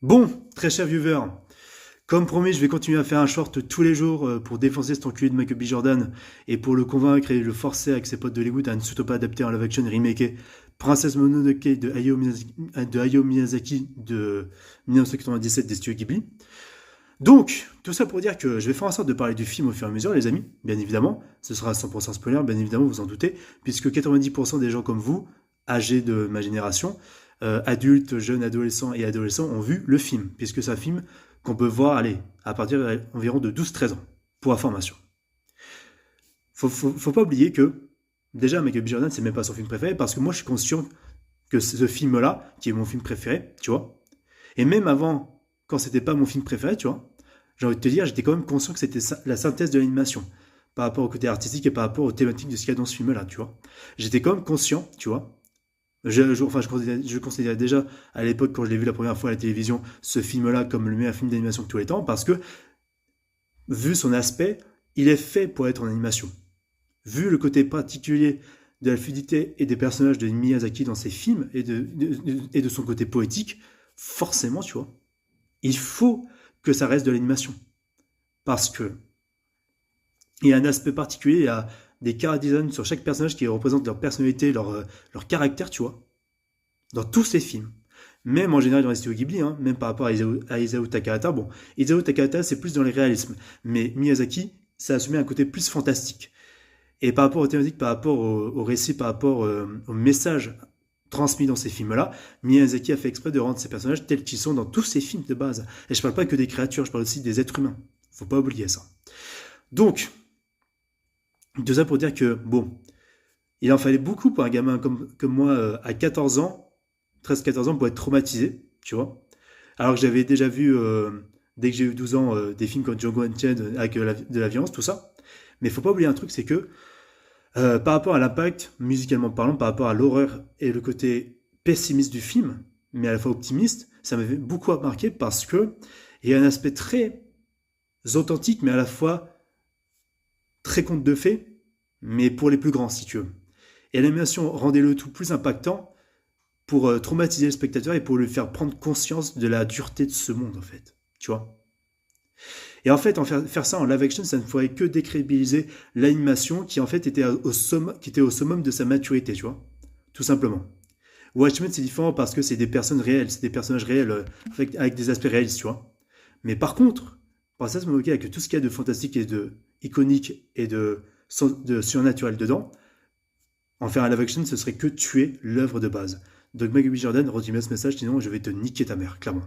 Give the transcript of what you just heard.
Bon, très cher viewer, comme promis, je vais continuer à faire un short tous les jours pour défoncer cet enculé de Michael B. Jordan et pour le convaincre et le forcer avec ses potes de Hollywood à ne surtout pas adapter en live action remake Princess Mononoke de Hayao Miyazaki de 1997 des studios Ghibli. Donc, tout ça pour dire que je vais faire en sorte de parler du film au fur et à mesure, les amis, bien évidemment. Ce sera 100% spoiler, bien évidemment, vous en doutez, puisque 90% des gens comme vous, âgés de ma génération, adultes, jeunes, adolescents et adolescents, ont vu le film, puisque c'est un film qu'on peut voir, allez, à partir d'environ de 12-13 ans, pour information. Faut pas oublier que, déjà, Michael B. Jordan, c'est même pas son film préféré, parce que moi, je suis conscient que ce film-là, qui est mon film préféré, tu vois, et même avant, quand c'était pas mon film préféré, tu vois, j'ai envie de te dire, j'étais quand même conscient que c'était la synthèse de l'animation, par rapport au côté artistique et par rapport aux thématiques de ce qu'il y a dans ce film-là, tu vois. J'étais quand même conscient, tu vois. Je considérais déjà à l'époque, quand je l'ai vu la première fois à la télévision, ce film-là comme le meilleur film d'animation de tous les temps, parce que, vu son aspect, il est fait pour être en animation. Vu le côté particulier de la fluidité et des personnages de Miyazaki dans ses films et de son côté poétique, forcément, tu vois, il faut que ça reste de l'animation. Parce que il y a un aspect particulier, il y a des chara design sur chaque personnage qui représente leur personnalité, leur caractère, tu vois, dans tous ces films. Même en général dans les studios Ghibli, hein, même par rapport à Isao Takahata. Bon, Isao Takahata, c'est plus dans le réalisme. Mais Miyazaki, ça a assumé un côté plus fantastique. Et par rapport aux thématiques, par rapport au récit, par rapport au message transmis dans ces films-là, Miyazaki a fait exprès de rendre ces personnages tels qu'ils sont dans tous ces films de base. Et je parle pas que des créatures, je parle aussi des êtres humains. Faut pas oublier ça. Donc, tout ça pour dire que, bon, il en fallait beaucoup pour un gamin comme moi à 14 ans, 13-14 ans, pour être traumatisé, tu vois. Alors que j'avais déjà vu, dès que j'ai eu 12 ans, des films comme Django Unchained avec de la violence, tout ça. Mais il faut pas oublier un truc, c'est que par rapport à l'impact, musicalement parlant, par rapport à l'horreur et le côté pessimiste du film, mais à la fois optimiste, ça m'avait beaucoup marqué parce que il y a un aspect très authentique, mais à la fois très conte de fées, mais pour les plus grands, si tu veux. Et l'animation rendait le tout plus impactant pour traumatiser le spectateur et pour lui faire prendre conscience de la dureté de ce monde, en fait. Tu vois. Et en fait, faire ça en live action, ça ne ferait que décrédibiliser l'animation qui en fait était au summum de sa maturité, tu vois. Tout simplement. Watchmen, c'est différent parce que c'est des personnes réelles, c'est des personnages réels, avec des aspects réalistes, tu vois. Mais par contre, Princess Mononoke, avec tout ce qu'il y a de fantastique et de iconique et de surnaturel dedans, en faire un live action, ce serait que tuer l'œuvre de base. Donc Michael B. Jordan, retiens bien ce message, sinon je vais te niquer ta mère, clairement.